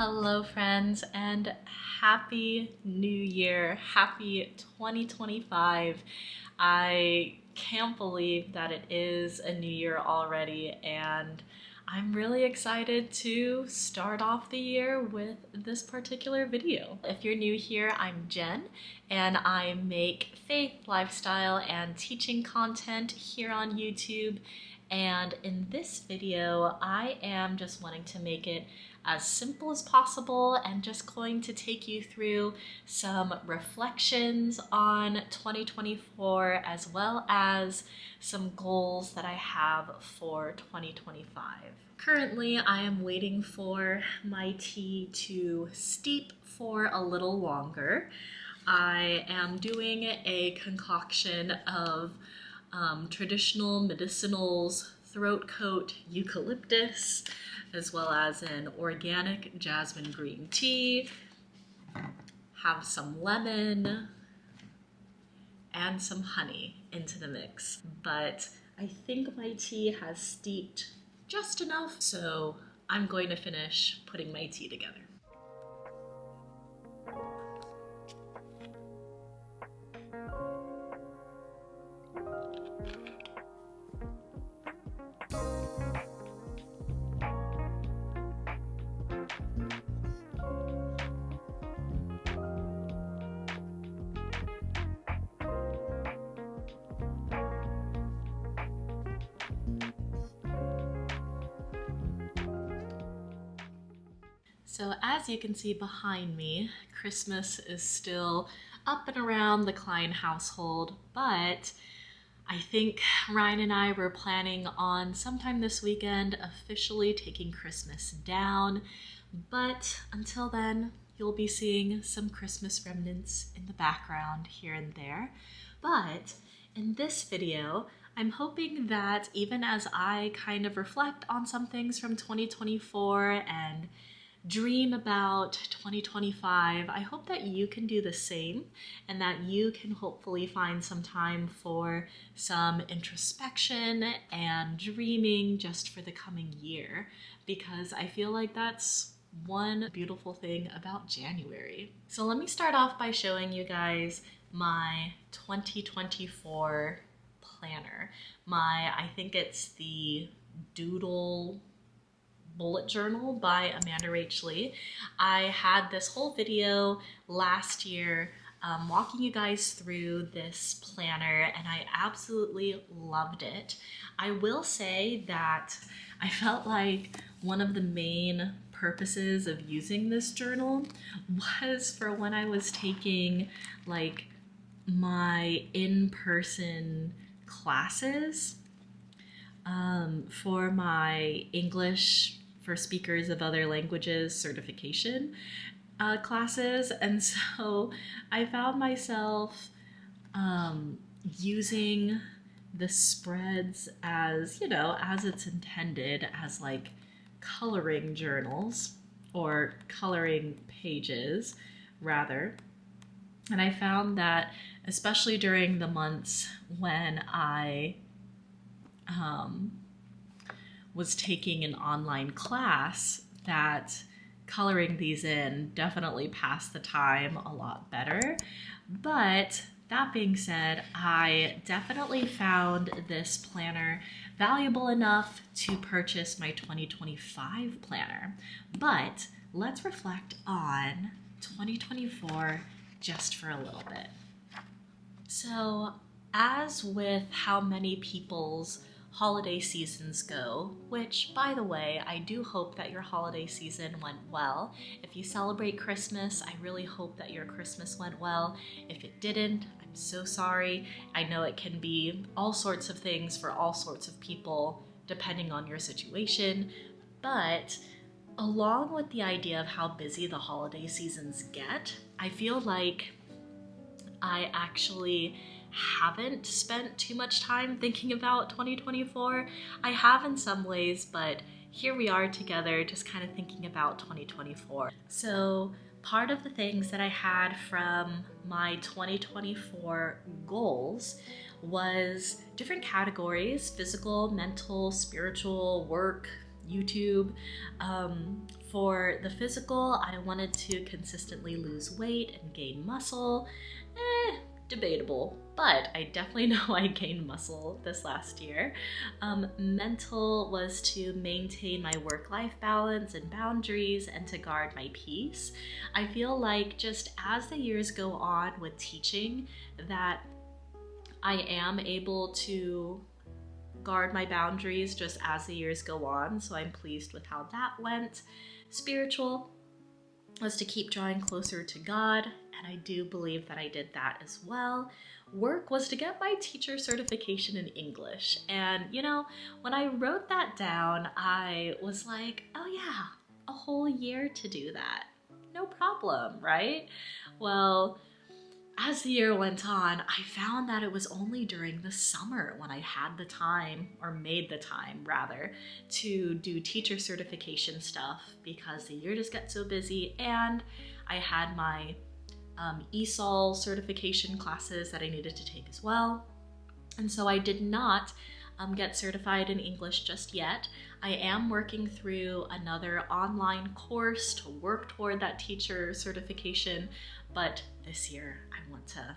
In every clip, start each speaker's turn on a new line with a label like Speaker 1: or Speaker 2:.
Speaker 1: Hello friends, and happy new year. Happy 2025. I can't believe that it is a new year already, and I'm really excited to start off the year with this particular video. If you're new here, I'm Jen, and I make faith, lifestyle, and teaching content here on YouTube. And in this video, I am just wanting to make it as simple as possible and just going to take you through some reflections on 2024 as well as some goals that I have for 2025. Currently, I am waiting for my tea to steep for a little longer. I am doing a concoction of traditional medicinals, throat coat, eucalyptus, as well as an organic jasmine green tea, have some lemon, and some honey into the mix. But I think my tea has steeped just enough, so I'm going to finish putting my tea together. So as you can see behind me, Christmas is still up and around the Klein household, but I think Ryan and I were planning on sometime this weekend officially taking Christmas down, but until then, you'll be seeing some Christmas remnants in the background here and there. But in this video, I'm hoping that even as I kind of reflect on some things from 2024 and dream about 2025, I hope that you can do the same and that you can hopefully find some time for some introspection and dreaming just for the coming year, because I feel like that's one beautiful thing about January. So let me start off by showing you guys my 2024 planner. I think it's the Doodle bullet journal by Amanda Rach Lee. I had this whole video last year walking you guys through this planner, and I absolutely loved it. I will say that I felt like one of the main purposes of using this journal was for when I was taking like my in-person classes for my English for speakers of other languages certification classes. And so I found myself using the spreads as, as it's intended, as like coloring journals or coloring pages rather. And I found that especially during the months when I was taking an online class, that coloring these in definitely passed the time a lot better. But that being said, I definitely found this planner valuable enough to purchase my 2025 planner. But let's reflect on 2024 just for a little bit. So, as with how many people's holiday seasons go, which, by the way, I do hope that your holiday season went well. If you celebrate Christmas, I really hope that your Christmas went well. If it didn't, I'm so sorry. I know it can be all sorts of things for all sorts of people, depending on your situation, but along with the idea of how busy the holiday seasons get, I feel like I actually haven't spent too much time thinking about 2024. I have in some ways, but here we are together just kind of thinking about 2024. So part of the things that I had from my 2024 goals was different categories: physical, mental, spiritual, work, YouTube. For the physical, I wanted to consistently lose weight and gain muscle. Debatable, but I definitely know I gained muscle this last year. Mental was to maintain my work-life balance and boundaries and to guard my peace. I feel like just as the years go on with teaching that I am able to guard my boundaries just as the years go on, so I'm pleased with how that went. Spiritual was to keep drawing closer to God, and I do believe that I did that as well. Work was to get my teacher certification in English, and you know, when I wrote that down, I was like, oh yeah, a whole year to do that. No problem, right? Well, as the year went on, I found that it was only during the summer when I had the time, or made the time rather, to do teacher certification stuff because the year just got so busy, and I had my ESOL certification classes that I needed to take as well. And so I did not get certified in English just yet. I am working through another online course to work toward that teacher certification, but this year I want to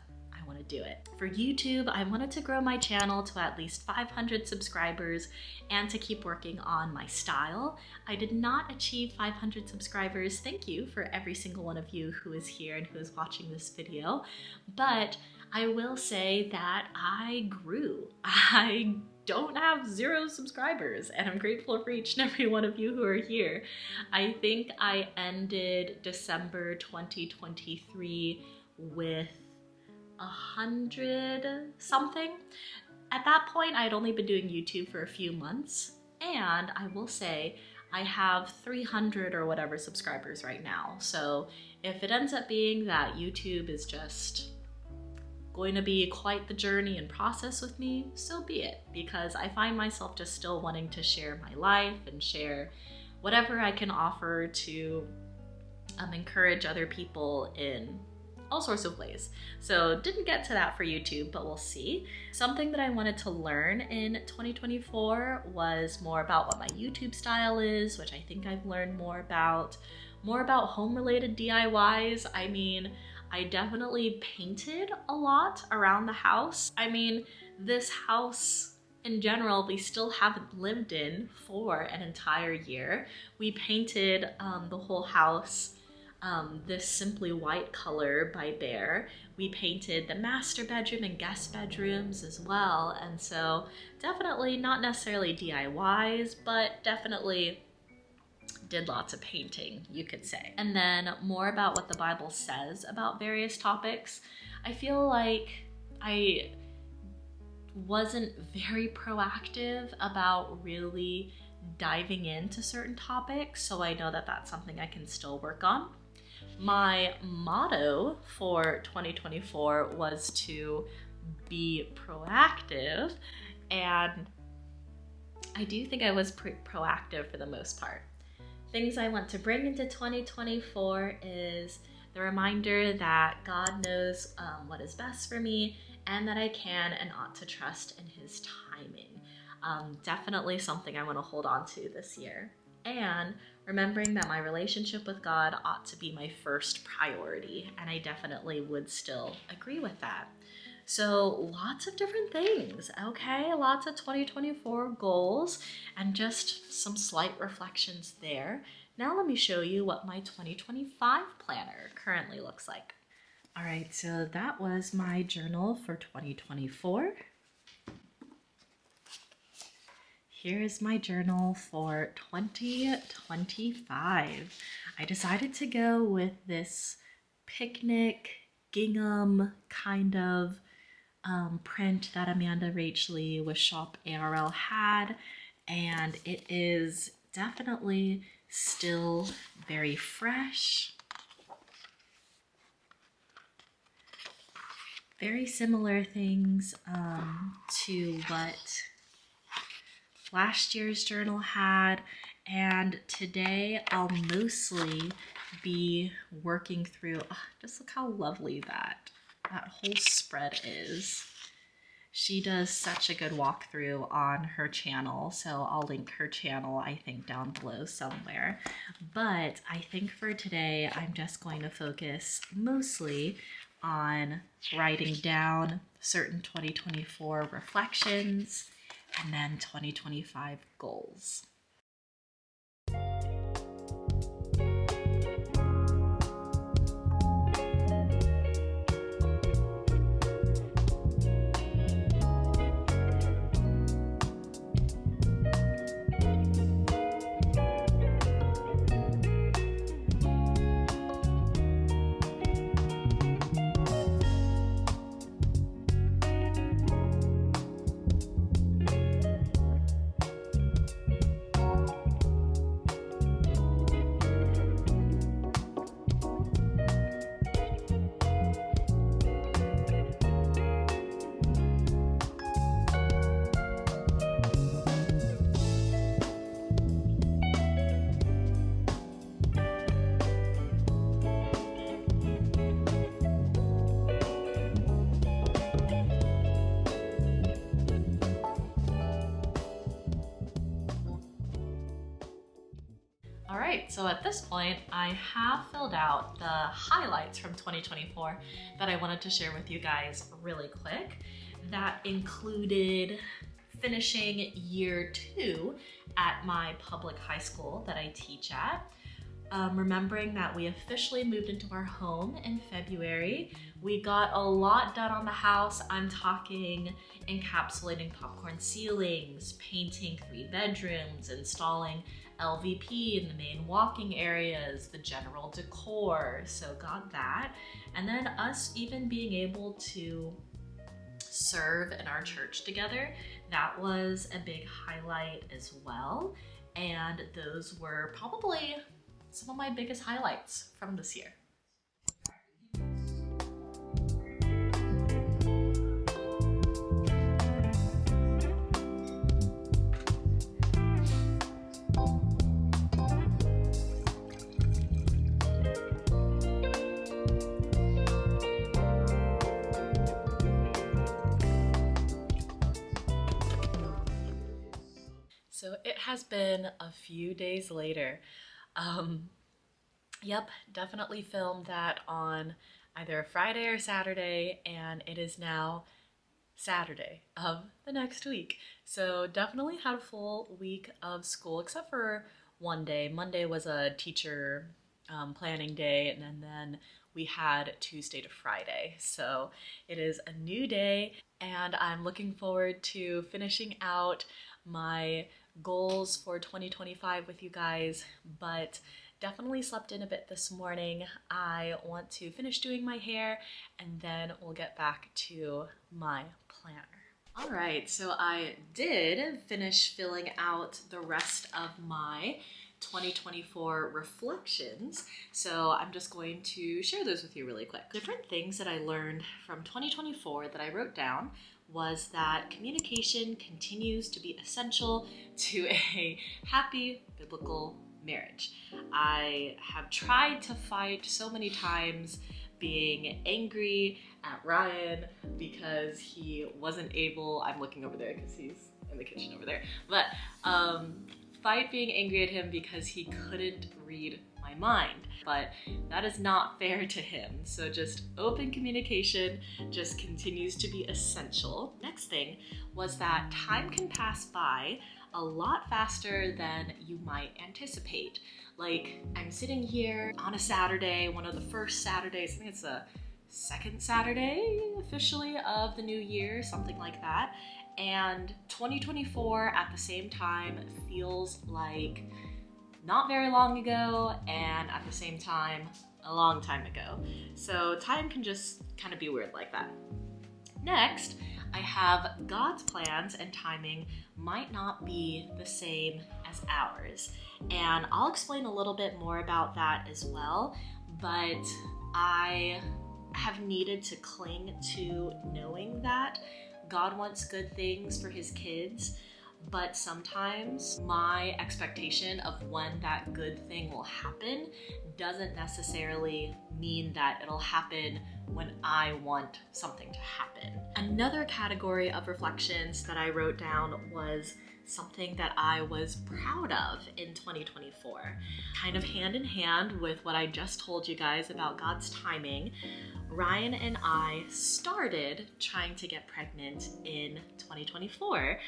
Speaker 1: do it. For YouTube, I wanted to grow my channel to at least 500 subscribers and to keep working on my style. I did not achieve 500 subscribers. Thank you for every single one of you who is here and who is watching this video, but I will say that I grew. I don't have 0 subscribers, and I'm grateful for each and every one of you who are here. I think I ended December 2023 with 100 something. At that point, I had only been doing YouTube for a few months, and I will say I have 300 or whatever subscribers right now. So if it ends up being that YouTube is just going to be quite the journey and process with me, so be it, because I find myself just still wanting to share my life and share whatever I can offer to encourage other people in all sorts of ways. So didn't get to that for YouTube, but we'll see. Something that I wanted to learn in 2024 was more about what my YouTube style is, which I think I've learned more about home-related DIYs. I mean, I definitely painted a lot around the house. I mean, this house in general, we still haven't lived in for an entire year. We painted the whole house this simply white color by Behr. We painted the master bedroom and guest bedrooms as well. And so definitely not necessarily DIYs, but definitely did lots of painting, you could say. And then more about what the Bible says about various topics. I feel like I wasn't very proactive about really diving into certain topics, so I know that that's something I can still work on. My motto for 2024 was to be proactive, and I do think I was proactive for the most part. Things I want to bring into 2024 is the reminder that God knows what is best for me, and that I can and ought to trust in His timing. Definitely something I want to hold on to this year. And remembering that my relationship with God ought to be my first priority, and I definitely would still agree with that. So lots of different things, okay? Lots of 2024 goals and just some slight reflections there. Now let me show you what my 2025 planner currently looks like. All right, so that was my journal for 2024. Here's my journal for 2025. I decided to go with this picnic gingham kind of print that Amanda Rachley with shoparI had, and it is definitely still very fresh. Very similar things to what last year's journal had, and today I'll mostly be working through, just look how lovely that whole spread is. She does such a good walkthrough on her channel, so I'll link her channel, I think, down below somewhere. But I think for today, I'm just going to focus mostly on writing down certain 2024 reflections and then 2025 goals. All right, so at this point, I have filled out the highlights from 2024 that I wanted to share with you guys really quick. That included finishing year 2 at my public high school that I teach at. Remembering that we officially moved into our home in February. We got a lot done on the house. I'm talking encapsulating popcorn ceilings, painting 3 bedrooms, installing LVP in the main walking areas, the general decor, so got that. And then us even being able to serve in our church together, that was a big highlight as well. And those were probably some of my biggest highlights from this year. So it has been a few days later. Yep, definitely filmed that on either Friday or Saturday, and it is now Saturday of the next week. So definitely had a full week of school, except for one day. Monday was a teacher planning day, and then we had Tuesday to Friday. So it is a new day, and I'm looking forward to finishing out my goals for 2025 with you guys, but definitely slept in a bit this morning. I want to finish doing my hair and then we'll get back to my planner. All right, so I did finish filling out the rest of my 2024 reflections. So I'm just going to share those with you really quick. Different things that I learned from 2024 that I wrote down was that communication continues to be essential to a happy biblical marriage. I have tried to fight so many times being angry at Ryan because he wasn't able, I'm looking over there because he's in the kitchen over there, but fight being angry at him because he couldn't read my mind. But that is not fair to him. So just open communication just continues to be essential. Next thing was that time can pass by a lot faster than you might anticipate. Like, I'm sitting here on a Saturday, one of the first Saturdays, I think it's the second Saturday officially of the new year, something like that. And 2024 at the same time feels like not very long ago, and at the same time, a long time ago. So time can just kind of be weird like that. Next, I have God's plans and timing might not be the same as ours. And I'll explain a little bit more about that as well, but I have needed to cling to knowing that God wants good things for his kids, but sometimes my expectation of when that good thing will happen doesn't necessarily mean that it'll happen when I want something to happen. Another category of reflections that I wrote down was something that I was proud of in 2024. Kind of hand in hand with what I just told you guys about God's timing, Ryan and I started trying to get pregnant in 2024.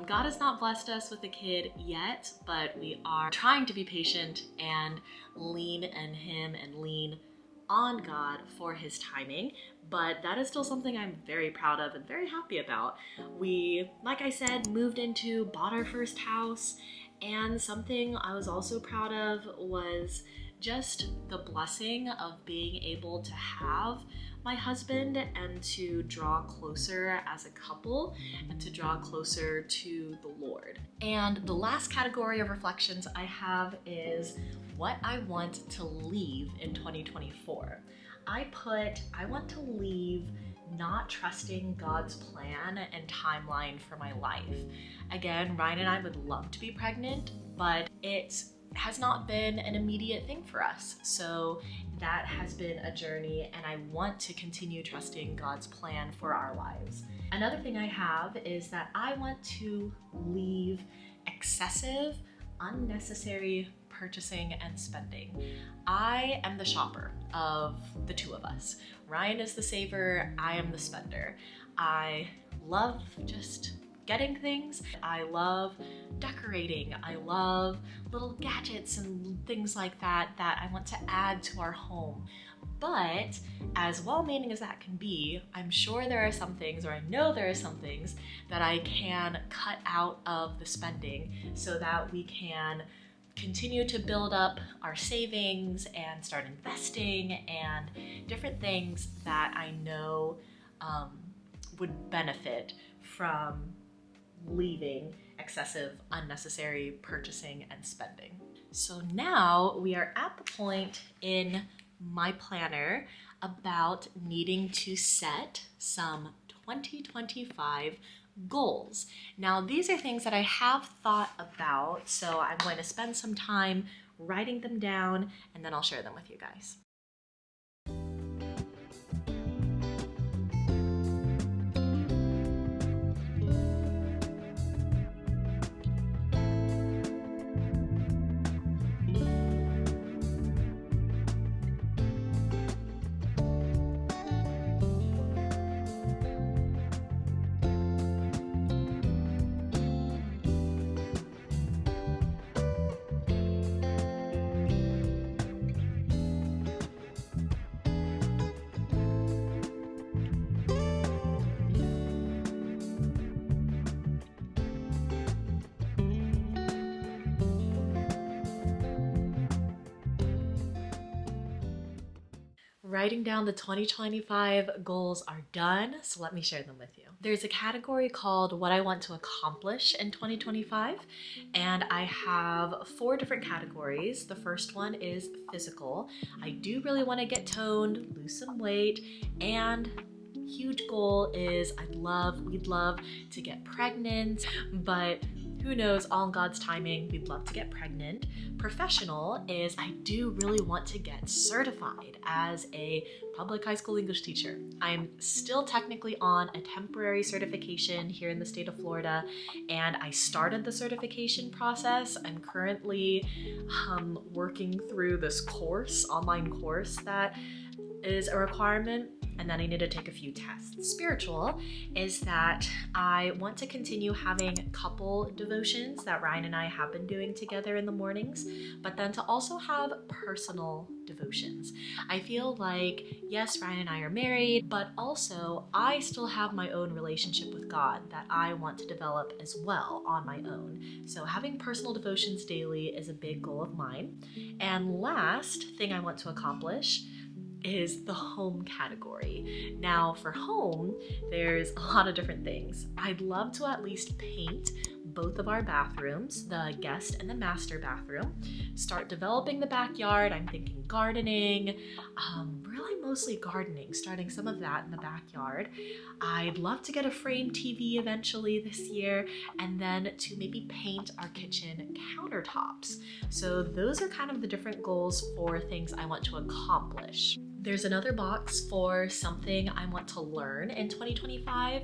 Speaker 1: God has not blessed us with a kid yet, but we are trying to be patient and lean in Him and lean on God for His timing. But that is still something I'm very proud of and very happy about. We, like I said, bought our first house, and something I was also proud of was just the blessing of being able to have my husband and to draw closer as a couple and to draw closer to the Lord. And the last category of reflections I have is what I want to leave in 2024. I want to leave not trusting God's plan and timeline for my life. Again, Ryan and I would love to be pregnant, but it has not been an immediate thing for us. So that has been a journey, and I want to continue trusting God's plan for our lives. Another thing I have is that I want to leave excessive, unnecessary purchasing and spending. I am the shopper of the two of us. Ryan is the saver, I am the spender. I love just getting things. I love decorating. I love little gadgets and things like that I want to add to our home. But as well-meaning as that can be, I'm sure there are some things, or I know there are some things that I can cut out of the spending so that we can continue to build up our savings and start investing and different things that I know would benefit from leaving excessive, unnecessary purchasing and spending. So now we are at the point in my planner about needing to set some 2025 goals. Now, these are things that I have thought about, so I'm going to spend some time writing them down, and then I'll share them with you guys. Writing down the 2025 goals are done, so let me share them with you. There's a category called what I want to accomplish in 2025, and I have 4 different categories. The first one is physical. I do really want to get toned, lose some weight, and huge goal is we'd love to get pregnant, but who knows, all in God's timing, we'd love to get pregnant. Professional is I do really want to get certified as a public high school English teacher. I'm still technically on a temporary certification here in the state of Florida, and I started the certification process. I'm currently working through this online course that is a requirement, and then I need to take a few tests. Spiritual is that I want to continue having couple devotions that Ryan and I have been doing together in the mornings, but then to also have personal devotions. I feel like, yes, Ryan and I are married, but also I still have my own relationship with God that I want to develop as well on my own. So having personal devotions daily is a big goal of mine. And last thing I want to accomplish is the home category. Now for home, there's a lot of different things. I'd love to at least paint both of our bathrooms, the guest and the master bathroom, start developing the backyard. I'm thinking gardening, really mostly gardening, starting some of that in the backyard. I'd love to get a frame TV eventually this year, and then to maybe paint our kitchen countertops. So those are kind of the different goals for things I want to accomplish. There's another box for something I want to learn in 2025,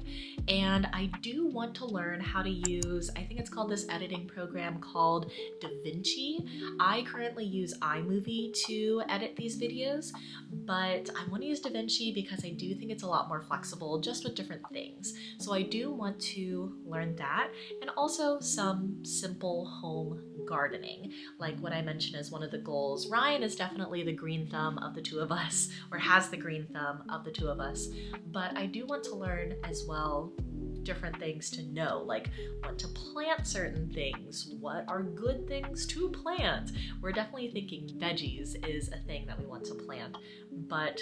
Speaker 1: and I do want to learn how to use, I think it's called this editing program called DaVinci. I currently use iMovie to edit these videos, but I want to use DaVinci because I do think it's a lot more flexible just with different things. So I do want to learn that, and also some simple home gardening, like what I mentioned as one of the goals. Ryan is definitely the green thumb of the two of us, or has the green thumb of the two of us, but I do want to learn as well different things to know, like when to plant certain things, what are good things to plant. We're definitely thinking veggies is a thing that we want to plant, but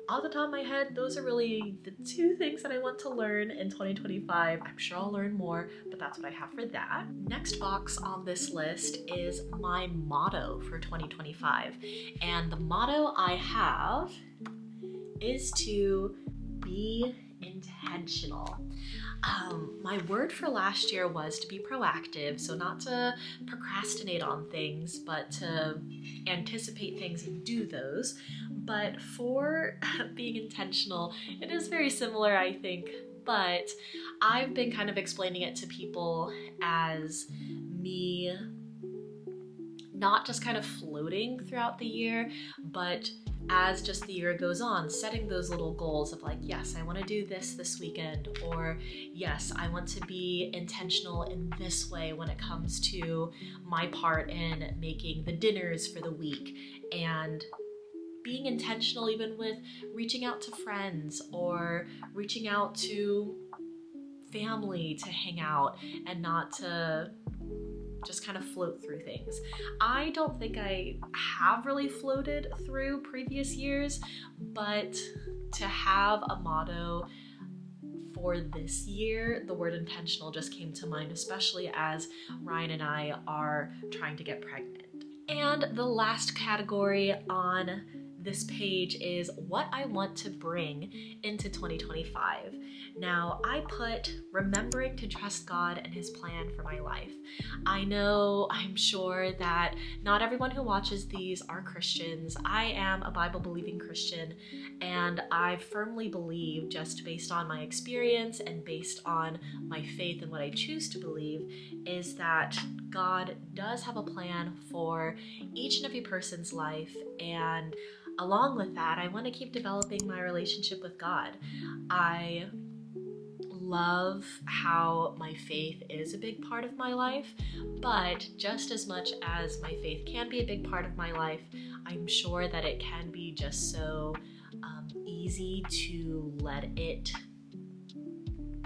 Speaker 1: off the top of my head, those are really the two things that I want to learn in 2025. I'm sure I'll learn more, but that's what I have for that. Next box on this list is my motto for 2025. And the motto I have is to be intentional. My word for last year was to be proactive, so not to procrastinate on things, but to anticipate things and do those. But for being intentional, it is very similar, I think, but I've been kind of explaining it to people as me not just kind of floating throughout the year, but as just the year goes on, setting those little goals of like, yes, I want to do this weekend, or yes, I want to be intentional in this way when it comes to my part in making the dinners for the week, and being intentional even with reaching out to friends or reaching out to family to hang out and not to just kind of float through things. I don't think I have really floated through previous years, but to have a motto for this year, the word intentional just came to mind, especially as Ryan and I are trying to get pregnant. And the last category on this page is what I want to bring into 2025. Now, I put remembering to trust God and His plan for my life. I'm sure that not everyone who watches these are Christians. I am a Bible-believing Christian, and I firmly believe, just based on my experience and based on my faith and what I choose to believe, is that God does have a plan for each and every person's life, and along with that, I want to keep developing my relationship with God. I love how my faith is a big part of my life, but just as much as my faith can be a big part of my life, I'm sure that it can be just so easy to let it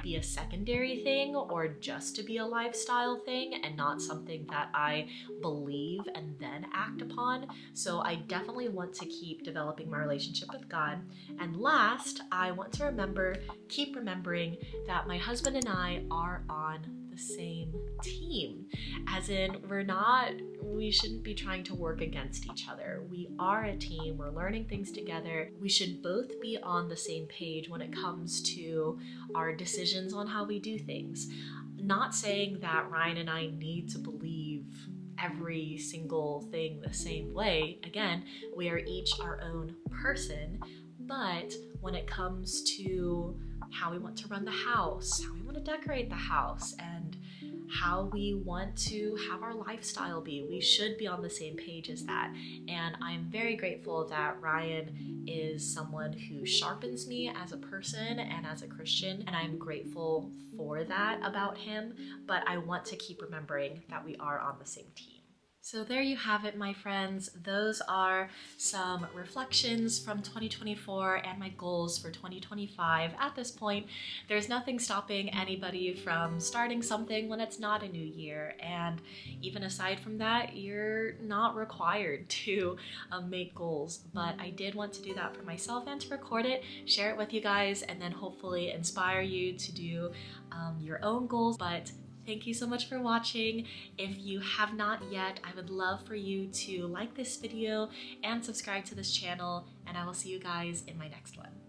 Speaker 1: be a secondary thing, or just to be a lifestyle thing and not something that I believe and then act upon. So I definitely want to keep developing my relationship with God. And last, I want to keep remembering that my husband and I are on the same team. As in, we shouldn't be trying to work against each other. We are a team, we're learning things together. We should both be on the same page when it comes to our decisions on how we do things. Not saying that Ryan and I need to believe every single thing the same way. Again, we are each our own person, but when it comes to how we want to run the house, how we want to decorate the house, and how we want to have our lifestyle be, we should be on the same page as that. And I'm very grateful that Ryan is someone who sharpens me as a person and as a Christian, and I'm grateful for that about him, but I want to keep remembering that we are on the same team. So there you have it, my friends. Those are some reflections from 2024 and my goals for 2025. At this point, there's nothing stopping anybody from starting something when it's not a new year. And even aside from that, you're not required to make goals. But I did want to do that for myself and to record it, share it with you guys, and then hopefully inspire you to do your own goals. But thank you so much for watching. If you have not yet, I would love for you to like this video and subscribe to this channel, and I will see you guys in my next one.